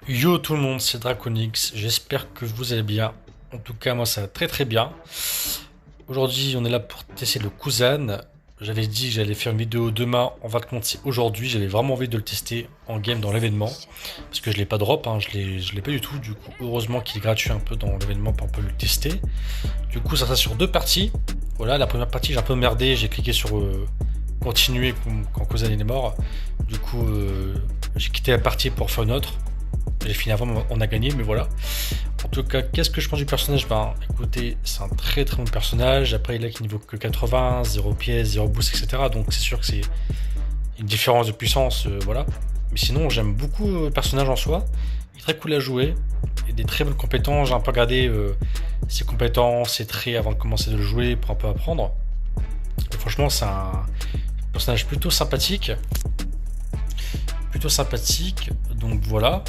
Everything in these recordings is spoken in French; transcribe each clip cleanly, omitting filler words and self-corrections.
Yo tout le monde, c'est Draconix, j'espère que vous allez bien. En tout cas, moi ça va très très bien. Aujourd'hui, on est là pour tester le Kuzan. J'avais dit que j'allais faire une vidéo demain, on va commencer aujourd'hui. J'avais vraiment envie de le tester en game dans l'événement. Parce que je l'ai pas drop, hein, je l'ai pas du tout. Du coup, heureusement qu'il est gratuit un peu dans l'événement pour un peu le tester. Du coup, ça sera sur deux parties. Voilà, la première partie, j'ai un peu merdé, j'ai cliqué sur continuer quand Kuzan il est mort. Du coup, j'ai quitté la partie pour faire une autre. J'ai fini avant, on a gagné, mais voilà. En tout cas, qu'est-ce que je pense du personnage? Ben, écoutez, c'est un très très bon personnage. Après, il a qui niveau que 80, 0 pièces, 0 boost, etc. Donc c'est sûr que c'est une différence de puissance, voilà. Mais sinon, j'aime beaucoup le personnage en soi. Il est très cool à jouer. Il a des très bonnes compétences. J'ai un peu regardé ses compétences, ses traits avant de commencer de le jouer pour un peu apprendre. Et franchement, c'est un personnage plutôt sympathique. Plutôt sympathique. Donc voilà.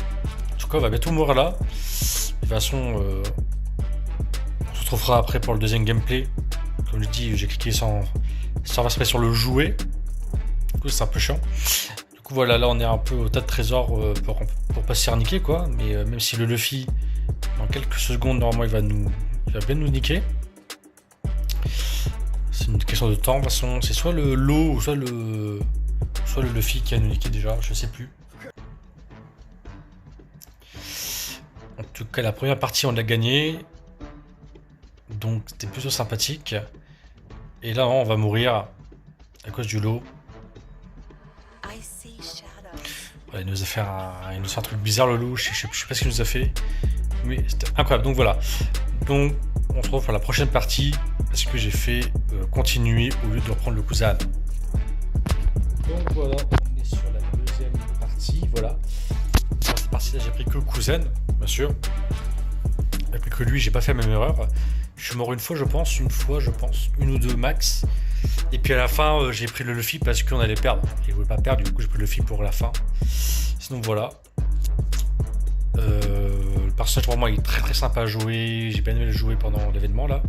En tout cas, on va bientôt mourir là. De toute façon, on se retrouvera après pour le deuxième gameplay. Comme je dis, j'ai cliqué sans respect sur le jouer. Du coup, c'est un peu chiant. Du coup, voilà, là, on est un peu au tas de trésors pour pas se faire niquer, quoi. Mais même si le Luffy, dans quelques secondes, normalement, il va bien nous niquer. C'est une question de temps. De toute façon, c'est soit le lot ou soit le Luffy qui a nous niqué déjà. Je sais plus. En tout cas, la première partie, on l'a gagnée. Donc, c'était plutôt sympathique. Et là, on va mourir à cause du lot. Ouais, il nous a fait un truc bizarre, le loup. Je sais pas ce qu'il nous a fait. Mais c'était incroyable. Donc, voilà. Donc, on se retrouve pour la prochaine partie. Parce que j'ai fait continuer au lieu de reprendre le Kuzan. Donc, voilà. On est sur la deuxième partie. Voilà. Dans cette partie-là, j'ai pris que Kuzan, bien sûr. J'ai pris que lui, j'ai pas fait la même erreur. Je suis mort une fois, je pense. Une ou deux max. Et puis à la fin, j'ai pris le Luffy parce qu'on allait perdre. Et je voulais pas perdre, du coup, j'ai pris le Luffy pour la fin. Sinon, voilà. Le personnage, vraiment, il est très très sympa à jouer. J'ai bien aimé le jouer pendant l'événement là.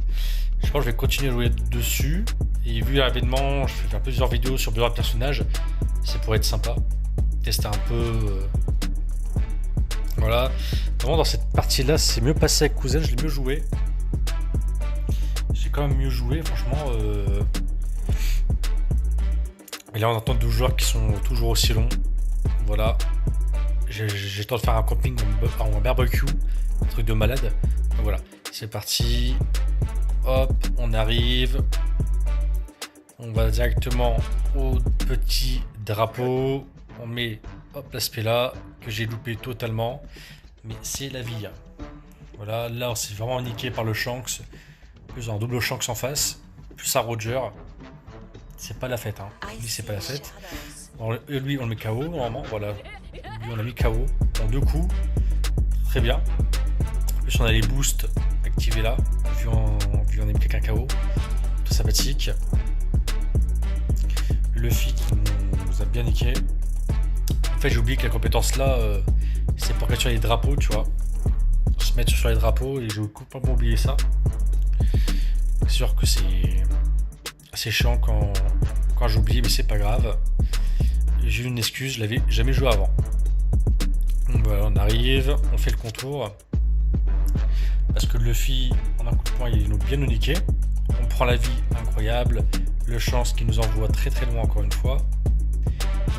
Je pense que je vais continuer à jouer dessus. Et vu l'événement, je vais faire plusieurs vidéos sur plusieurs personnages. Ça pourrait être sympa. Tester un peu. Voilà. Vraiment, dans cette partie-là, c'est mieux passé avec Kuzan, je l'ai mieux joué. J'ai quand même mieux joué, franchement. Et là, on entend deux joueurs qui sont toujours aussi longs. Voilà. J'ai le temps de faire un camping en barbecue. Un truc de malade. Donc voilà. C'est parti. Hop, on arrive. On va directement au petit drapeau. On met l'aspect là que j'ai loupé totalement. Mais c'est la vie. Voilà, là on s'est vraiment niqué par le Shanks. Plus un double Shanks en face. Plus un Roger. C'est pas la fête, hein. Lui c'est pas la fête. Alors, lui on le met KO normalement. Voilà. Lui on a mis KO en deux coups. Très bien. En plus on a les boosts activés là. Vu on a mis quelqu'un KO. Tout sympathique. Luffy qui nous a bien niqué. En fait j'ai oublié que la compétence là c'est pour capturer les drapeaux, tu vois. Se mettre sur les drapeaux et j'ai complètement oublié ça. C'est sûr que c'est assez chiant quand j'oublie, mais c'est pas grave. J'ai une excuse, je l'avais jamais joué avant. Donc voilà, on arrive, on fait le contour. Parce que Luffy, en un coup de poing, il nous bien nous niquer. On prend la vie, incroyable. Le chance qui nous envoie très très loin encore une fois.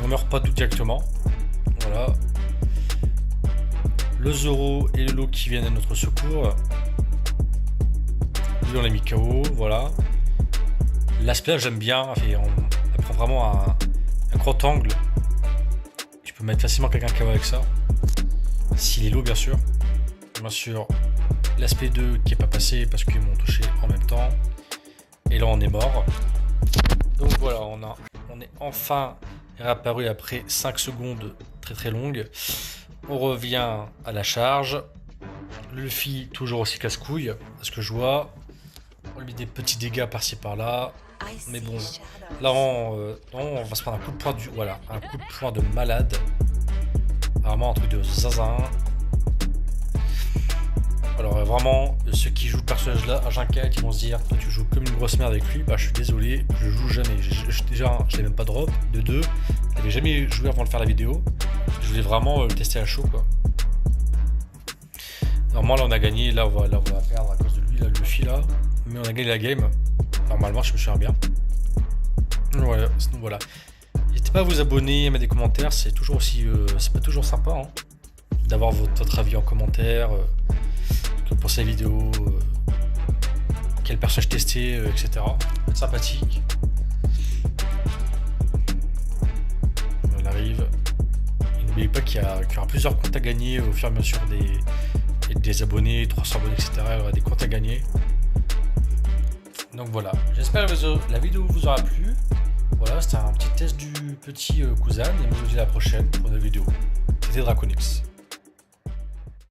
On meurt pas tout directement. Voilà. Le Zoro et le lot qui viennent à notre secours. Lui on l'a mis KO, voilà. L'aspect j'aime bien, elle prend vraiment un grand angle. Je peux mettre facilement quelqu'un KO avec ça. S'il est low bien sûr. Bien sûr, l'aspect 2 qui est pas passé parce qu'ils m'ont touché en même temps. Et là on est mort. Donc voilà, on est enfin réapparu après 5 secondes très très longues. On revient à la charge. Luffy toujours aussi casse-couille, parce que je vois. On lui met des petits dégâts par-ci par-là. Mais bon, là on va se prendre un coup de poing un coup de poing de malade. Vraiment un truc de zinzin. Alors vraiment, ceux qui jouent le personnage là à Jinquette, ils vont se dire, toi tu joues comme une grosse merde avec lui. Bah je suis désolé, je joue jamais. Déjà, je l'ai même pas drop. De deux, je n'avais jamais joué avant de faire la vidéo. Je voulais vraiment le tester à chaud quoi. Normalement, là, on a gagné. Là, on va perdre à cause de lui, là, le Luffy, là. Mais on a gagné la game. Normalement, je me souviens bien. Voilà, sinon, voilà. N'hésitez pas à vous abonner, à mettre des commentaires. C'est toujours aussi... c'est pas toujours sympa, hein, d'avoir votre avis en commentaire. Que pour ces vidéos. Quel personnage tester, etc. C'est sympathique. On arrive. Et n'oubliez pas qu'il y aura plusieurs comptes à gagner au fur et à mesure des abonnés, 300 abonnés, etc. Il y aura des comptes à gagner. Donc voilà, j'espère que la vidéo vous aura plu. Voilà, c'était un petit test du petit Kuzan. Et moi je vous dis à la prochaine pour une vidéo. C'était Draconix.